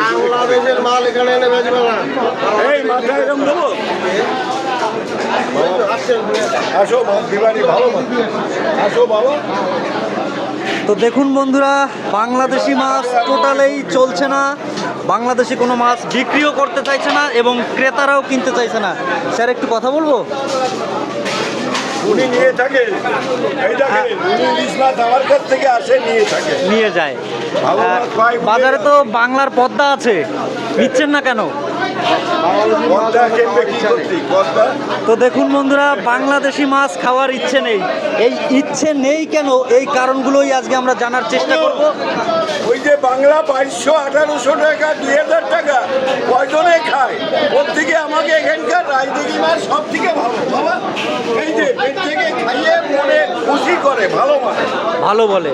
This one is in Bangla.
বাংলাদেশের মাল এখানে এনে বেচবে না। এই মাথা এরকম দেবো। আসো দিবানি ভালো আসো বাবা। তো দেখুন বন্ধুরা, বাংলাদেশি মাছ টোটালেই চলছে না, বাংলাদেশি কোনো মাছ বিক্রিও করতে চাইছে না এবং ক্রেতারাও কিনতে চাইছে না। স্যার একটু কথা বলবো? উনি নিয়ে থাকে, এই দেখেন উনি ইলিশ মাছ আমার কাছ থেকে আসে নিয়ে থাকে, নিয়ে যায়। ভালো মাছ পাই। বাজারে তো বাংলার পদ্মা আছে, নিচ্ছেন না কেন? পদ্মা কিনবে কি করছি পদ্মা। তো দেখুন বন্ধুরা, বাংলাদেশি মাছ খাওয়ার ইচ্ছে নেই। এই ইচ্ছে নেই কেন, এই কারণগুলোই আজকে আমরা জানার চেষ্টা করব। ওই যে বাংলা 2200-1800 টাকা 2000 টাকা কয়জনে খায়, ওর থেকে আমাকে এখানকার রাজদিঘি মাছ সব থেকে ভালো বাবা। এই যে পেট থেকে খাইয়ে মনে খুশি করে ভালো মাছ ভালো বলে।